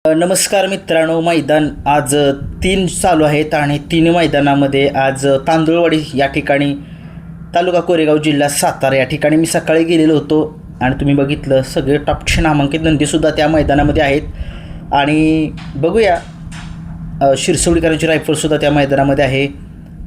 नमस्कार मित्रांनो, मैदान आज 3 चालू आहेत आणि 3 मैदानामध्ये आज तांदूळवाडी या ठिकाणी तालुका कोरेगाव जिल्हा सातारा या ठिकाणी मी सकाळी गेलेलो होतो आणि तुम्ही बघितलं सगळे टॉपचे नामांकित नंदीसुद्धा त्या मैदानामध्ये आहेत. आणि बघूया शिरसवडीकरांची रायफलसुद्धा त्या मैदानामध्ये आहे,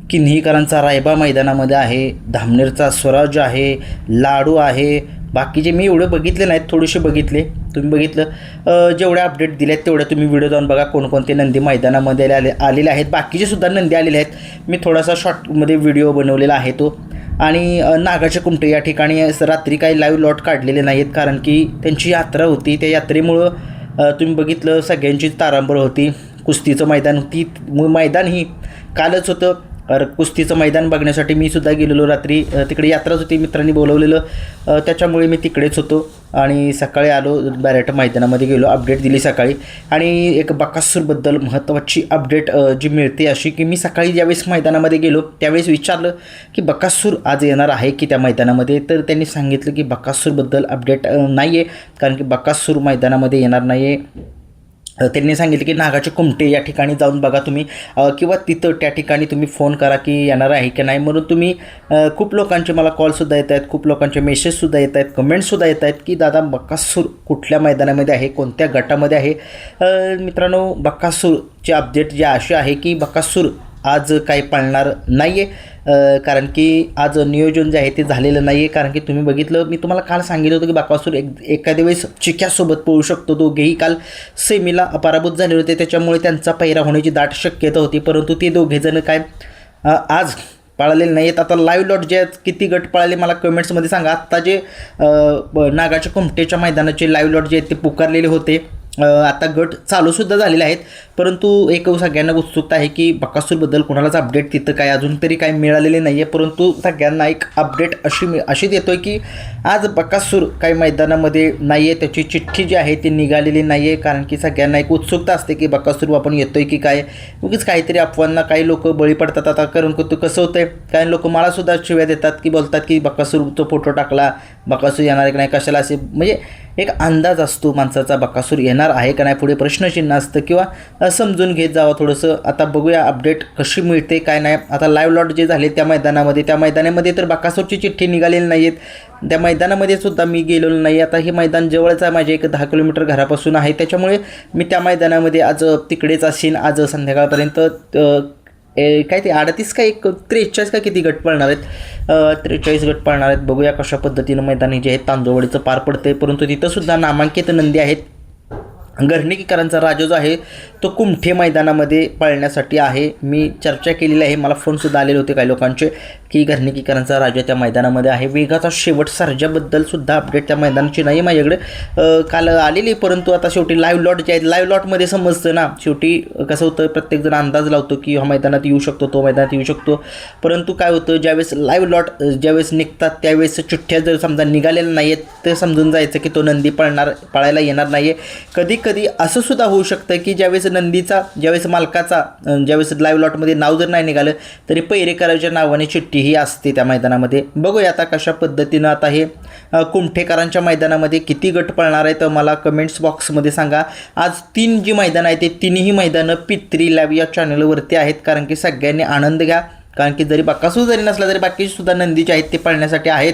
किन्हीकरांचा रायबा मैदानामध्ये आहे, धामनेरचा स्वराज आहे, लाडू आहे. बाकीचे मी एवढे बघितले नाहीत, थोडेसे बघितले. तुम्ही बघितलं जेवढ्या अपडेट दिले आहेत तेवढ्या तुम्ही व्हिडिओ जाऊन बघा कोणकोणते नंदी मैदानामध्ये आलेले आहेत. बाकीचे सुद्धा नंदी आलेले आहेत. मी थोडासा शॉर्टमध्ये व्हिडिओ बनवलेला आहे तो. आणि नागाचे कुमटे या ठिकाणी रात्री काही लाईव्ह लॉट काढलेले नाही आहेत, कारण की त्यांची यात्रा होती. त्या यात्रेमुळं तुम्ही बघितलं सगळ्यांचीच तारांबळ होती. कुस्तीचं मैदान ही कालच होतं. कुस्तीचं मैदान बघण्यासाठी मी सुद्धा गेलेलो. रात्री तिकडे यात्राच होती, मित्रांनी बोलवलेलं, त्याच्यामुळे मी तिकडेच होतो. आणि सकाळी आलो, बॅरेट मैदानामध्ये गेलो, अपडेट दिली सकाळी. आणि एक बकासूरबद्दल महत्त्वाची अपडेट जी मिळते अशी की मी सकाळी ज्यावेळेस मैदानामध्ये गेलो त्यावेळेस विचारलं की बकासूर आज येणार आहे की त्या मैदानामध्ये. तर त्यांनी सांगितलं की बकासूरबद्दल अपडेट नाही आहे, कारण की बकासूर मैदानामध्ये येणार नाही आहे. त्यांनी सांगितलं की नागाचे कुमटे या ठिकाणी जाऊन बघा तुम्ही, किंवा तिथं त्या ठिकाणी तुम्ही फोन करा की येणार आहे की नाही म्हणून. तुम्ही खूप लोकांचे मला कॉलसुद्धा येत आहेत, खूप लोकांचे मेसेजसुद्धा येत आहेत, कमेंट्ससुद्धा येत आहेत की दादा बकासूर कुठल्या मैदानामध्ये आहे, कोणत्या गटामध्ये आहे. मित्रांनो, बकासूरची अपडेट जी अशी आहे की बकासूर आज काही पळणार नाही आहे, कारण की आज नियोजन जे आहे ते झालेलं नाही आहे. कारण की तुम्ही बघितलं, मी तुम्हाला काल सांगितलं होतं की बकासूर एखाद्या वेळेस चिक्यासोबत पळू शकतो. दोघेही काल सेमीला पराभूत झाले होते, त्याच्यामुळे त्यांचा पैरा होण्याची दाट शक्यता होती. परंतु ते दोघेजण काय आज पळालेले नाही आहेत. आता लाईव्ह लॉट जे आहेत किती गट पळाले मला कमेंट्समध्ये सांगा. आत्ता जे नागाच्या कुमटेच्या मैदानाचे लाईव्ह लॉट जे आहेत ते पुकारलेले होते. आता गट चालूसुद्धा झालेले आहेत, परंतु एक सगळ्यांना उत्सुकता आहे की बकासूरबद्दल कोणालाच अपडेट तिथं काय अजून तरी काही मिळालेले नाही आहे. परंतु सगळ्यांना एक अपडेट अशीच येतो आहे की आज बकासूर काही मैदानामध्ये नाही आहे, त्याची चिठ्ठी जी आहे ती निघालेली नाही आहे. कारण की सगळ्यांना एक उत्सुकता असते की बकासूर आपण येतो आहे की काय. उगीच काहीतरी अफवांना काही लोक बळी पडतात. आता कारण कसं होतं आहे, काही लोक मलासुद्धा शिव्या देतात की बोलतात की बकासूरचा फोटो टाकला, बकासूर येणार की नाही, कशाला असे, म्हणजे एक अंदाज असतो माणसाचा बकासूर येणार आहे का नाही, पुढे प्रश्नचिन्ह असतं, किंवा समजून घेत जावं थोडंसं. आता बघूया अपडेट कशी मिळते काय नाही. आता लाईव्ह लॉट जे झाले त्या मैदानामध्ये तर बकासूरची चिठ्ठी निघालेली नाही आहेत. त्या मैदानामध्ये सुद्धा मी गेलेलो नाही. आता हे मैदान जवळच आहे, माझे एक 10 किलोमीटर घरापासून आहे, त्याच्यामुळे मी त्या मैदानामध्ये आज तिकडेच असेल. आज संध्याकाळपर्यंत काय ते 38 का 43 का किती गट पळणार आहेत, 43 गट पळणार आहेत. बघूया कशा पद्धतीनं मैदान जे आहे तांदूळवाडीचं पार पडते. परंतु तिथंसुद्धा नामांकित नंदी आहेत. घरणीकरांचा राजा जो आहे तो कुमठे मैदानामध्ये पळण्यासाठी आहे. मी चर्चा केलेली आहे, मला फोनसुद्धा आलेले होते काही लोकांचे की घरणीकरांचा राजा त्या मैदानामध्ये आहे. वेगाचा शेवट सर्जाबद्दल सुद्धा अपडेट त्या मैदानाची नाही माझ्याकडे, काल आलेली. परंतु आता शेवटी लाईव्ह लॉट जे आहेत, लाईव्ह लॉटमध्ये समजतं ना, शेवटी कसं होतं, प्रत्येकजण अंदाज लावतो की हा मैदानात येऊ शकतो, तो मैदानात येऊ शकतो. परंतु काय होतं, ज्यावेळेस लाईव्ह लॉट ज्यावेळेस निघतात त्यावेळेस चिठ्ठ्या जर समजा निघालेल्या नाही आहेत तर समजून जायचं की तो नंदी पळायला येणार नाही आहे. कधी असं सुद्धा होऊ शकतं की ज्यावेळेस मालकाचा ज्यावेळेस लाईव्ह लॉटमध्ये नाव जर नाही निघालं तरी पैरेकरांच्या नावाने चिठ्ठी ही असते त्या मैदानामध्ये. बघूया आता कशा पद्धतीनं. आता हे कुमठेकरांच्या मैदानामध्ये किती गट पळणार आहेत मला कमेंट्स बॉक्समध्ये सांगा. आज 3 जी मैदानं आहेत ते तिन्ही मैदानं पित्री लाईव्ह या चॅनलवरती आहेत. कारण की सगळ्यांनी आनंद घ्या, कारण की जरी बकासूर जरी नसला तरी बाकीसुद्धा नंदीचे आहेत ते पळण्यासाठी आहेत.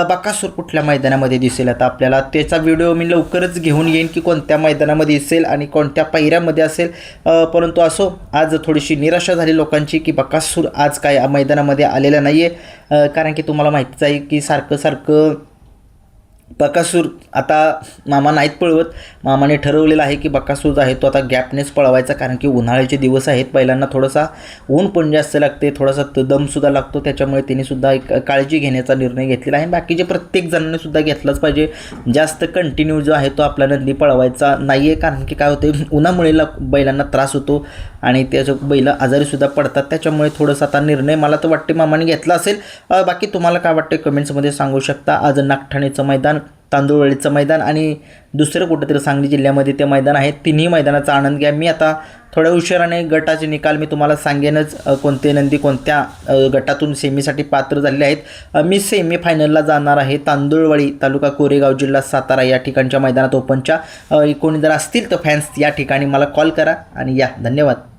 बकासूर कुठल्या मैदानामध्ये दिसेल आता आपल्याला त्याचा व्हिडिओ मी लवकरच घेऊन येईन की कोणत्या मैदानामध्ये दिसेल आणि कोणत्या पायऱ्यामध्ये असेल. परंतु असो, आज थोडीशी निराशा झाली लोकांची की बकासूर आज काय मैदानामध्ये आलेला नाही आहे. कारण की तुम्हाला माहितीच आहे की सारखं बकासूर आता मामा नाहीत पळवत. मामाने ठरवलेलं आहे की बकासूर आहे तो आता गॅपनेच पळवायचा, कारण की उन्हाळ्याचे दिवस आहेत. बैलांना थोडासा ऊन पण जास्त लागते, थोडासा दमसुद्धा लागतो, त्याच्यामुळे त्यांनी सुद्धा एक काळजी घेण्याचा निर्णय घेतलेला आहे. बाकीचे प्रत्येक जणांनी सुद्धा घेतलाच पाहिजे. जास्त कंटिन्यू जो आहे तो आपला नंदी पळवायचा नाही आहे, कारण की काय होते, उन्हामुळे बैलांना त्रास होतो आणि त्याचं बैल आजारीसुद्धा पडतात. त्याच्यामुळे थोडंसं आता निर्णय मला तर वाटते मामाने घेतला असेल. बाकी तुम्हाला काय वाटते कमेंट्समध्ये सांगू शकता. आज नागठाणेचं मैदान तांदूळवाडीचं मैदान आणि दुसरं कुठंतरी सांगली जिल्ह्यामध्ये ते मैदान आहे. तिन्ही मैदानाचा आनंद घ्या. मी आता थोड्या उशिराने गटाचे निकाल मी तुम्हाला सांगेनच, कोणते नंदी कोणत्या गटातून सेमीसाठी पात्र झालेले आहेत. मी सेमीफायनलला जाणार आहे तांदूळवाडी तालुका कोरेगाव जिल्हा सातारा या ठिकाणच्या मैदानात ओपनच्या. कोणी जर असतील तर फॅन्स या ठिकाणी मला कॉल करा आणि या. धन्यवाद.